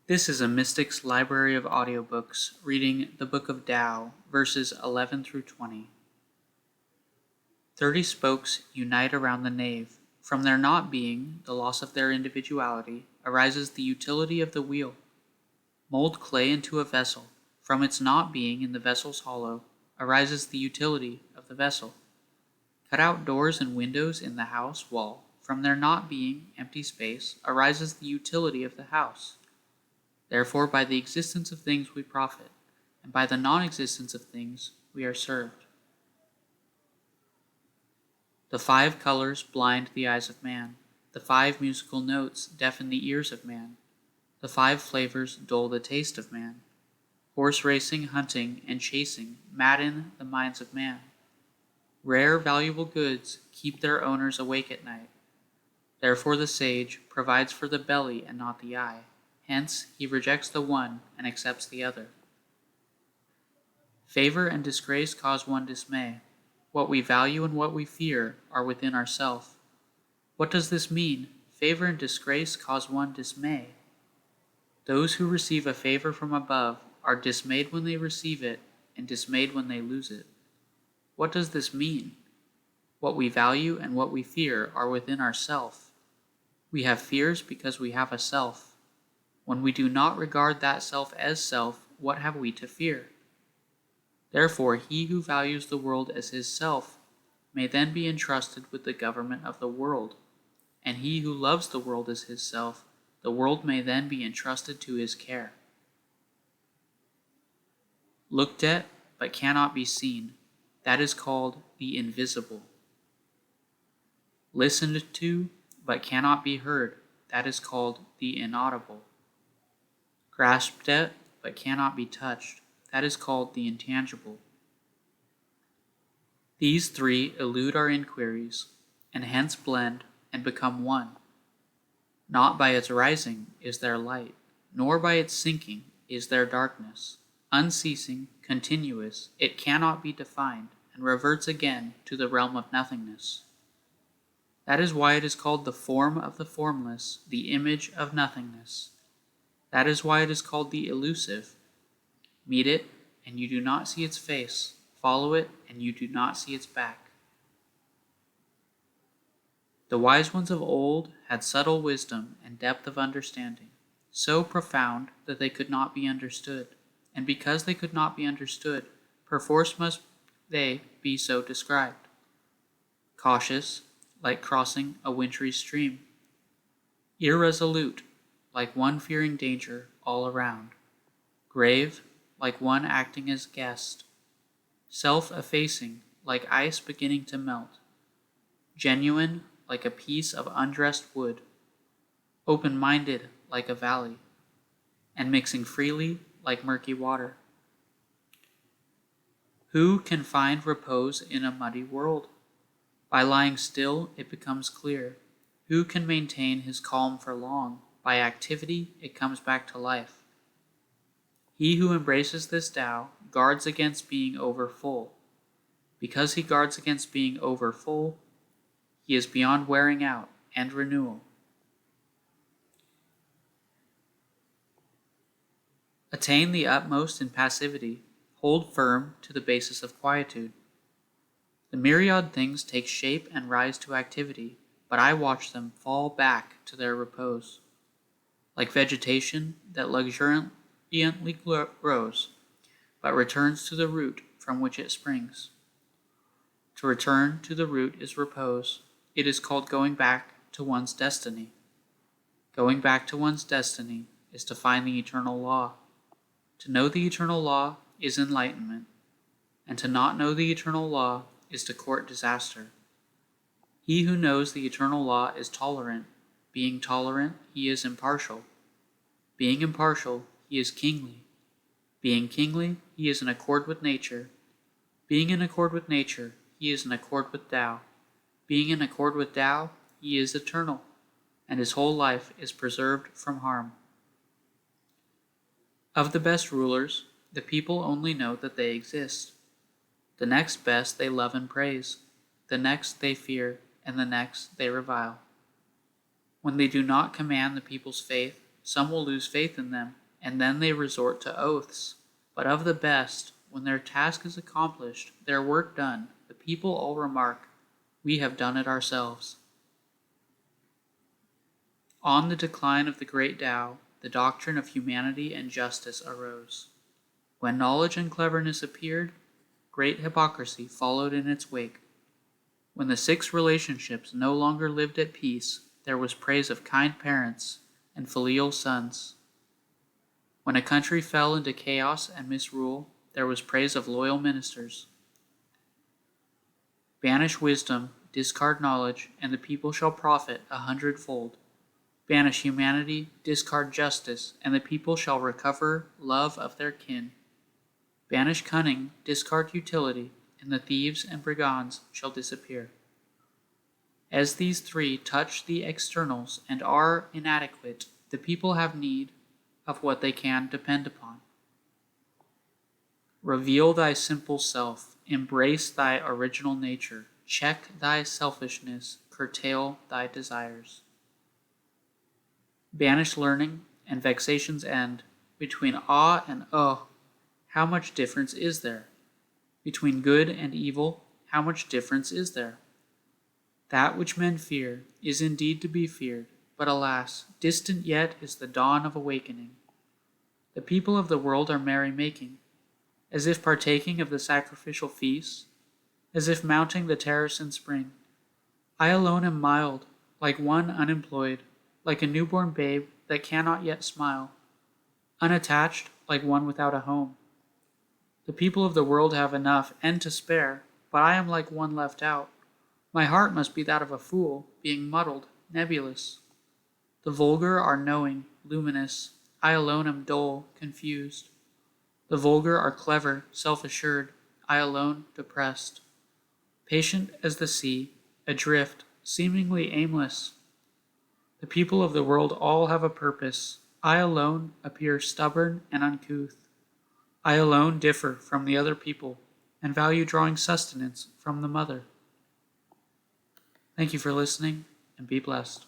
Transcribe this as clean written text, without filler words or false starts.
This is a Mystic's Library of Audiobooks reading the Book of Tao, verses 11 through 20. 30 spokes unite around the nave. From their not being, the loss of their individuality, arises the utility of the wheel. Mold clay into a vessel. From its not being in the vessel's hollow, arises the utility of the vessel. Cut out doors and windows in the house wall. From their not being empty space, arises the utility of the house. Therefore, by the existence of things we profit, and by the non-existence of things we are served. The 5 colors blind the eyes of man. The 5 musical notes deafen the ears of man. The 5 flavors dull the taste of man. Horse racing, hunting, and chasing madden the minds of man. Rare, valuable goods keep their owners awake at night. Therefore the sage provides for the belly and not the eye. Hence, he rejects the one and accepts the other. Favor and disgrace cause one dismay. What we value and what we fear are within ourself. What does this mean? Favor and disgrace cause one dismay. Those who receive a favor from above are dismayed when they receive it and dismayed when they lose it. What does this mean? What we value and what we fear are within ourself. We have fears because we have a self. When we do not regard that self as self, what have we to fear? Therefore, he who values the world as his self may then be entrusted with the government of the world, and he who loves the world as his self, the world may then be entrusted to his care. Looked at, but cannot be seen, that is called the invisible. Listened to, but cannot be heard, that is called the inaudible. Grasped at, but cannot be touched, that is called the intangible. These 3 elude our inquiries, and hence blend and become one. Not by its rising is there light, nor by its sinking is there darkness. Unceasing, continuous, it cannot be defined, and reverts again to the realm of nothingness. That is why it is called the form of the formless, the image of nothingness. That is why it is called the elusive. Meet it, and you do not see its face. Follow it, and you do not see its back. The wise ones of old had subtle wisdom and depth of understanding, so profound that they could not be understood. And because they could not be understood, perforce must they be so described. Cautious, like crossing a wintry stream. Irresolute, like one fearing danger all around. Grave, like one acting as guest. Self-effacing, like ice beginning to melt. Genuine, like a piece of undressed wood. Open-minded, like a valley. And mixing freely, like murky water. Who can find repose in a muddy world? By lying still, it becomes clear. Who can maintain his calm for long? By activity, it comes back to life. He who embraces this Tao guards against being over full. Because he guards against being over full, he is beyond wearing out and renewal. Attain the utmost in passivity. Hold firm to the basis of quietude. The myriad things take shape and rise to activity, but I watch them fall back to their repose. Like vegetation that luxuriantly grows, but returns to the root from which it springs. To return to the root is repose. It is called going back to one's destiny. Going back to one's destiny is to find the eternal law. To know the eternal law is enlightenment, and to not know the eternal law is to court disaster. He who knows the eternal law is tolerant. Being tolerant, he is impartial. Being impartial, he is kingly. Being kingly, he is in accord with nature. Being in accord with nature, he is in accord with Tao. Being in accord with Tao, he is eternal, and his whole life is preserved from harm. Of the best rulers, the people only know that they exist. The next best they love and praise. The next they fear, and the next they revile. When they do not command the people's faith, some will lose faith in them, and then they resort to oaths. But of the best, when their task is accomplished, their work done, the people all remark, "We have done it ourselves." On the decline of the great Tao, the doctrine of humanity and justice arose. When knowledge and cleverness appeared, great hypocrisy followed in its wake. When the six relationships no longer lived at peace, there was praise of kind parents and filial sons. When a country fell into chaos and misrule, there was praise of loyal ministers. Banish wisdom, discard knowledge, and the people shall profit 100-fold. Banish humanity, discard justice, and the people shall recover love of their kin. Banish cunning, discard utility, and the thieves and brigands shall disappear. As these three touch the externals and are inadequate, the people have need of what they can depend upon. Reveal thy simple self, embrace thy original nature, check thy selfishness, curtail thy desires. Banish learning, and vexations end. Between ah and how much difference is there? Between good and evil, how much difference is there? That which men fear is indeed to be feared, but alas, distant yet is the dawn of awakening. The people of the world are merry-making, as if partaking of the sacrificial feast, as if mounting the terrace in spring. I alone am mild, like one unemployed, like a newborn babe that cannot yet smile, unattached like one without a home. The people of the world have enough and to spare, but I am like one left out. My heart must be that of a fool, being muddled, nebulous. The vulgar are knowing, luminous. I alone am dull, confused. The vulgar are clever, self-assured. I alone depressed. Patient as the sea, adrift, seemingly aimless. The people of the world all have a purpose. I alone appear stubborn and uncouth. I alone differ from the other people and value drawing sustenance from the mother. Thank you for listening, and be blessed.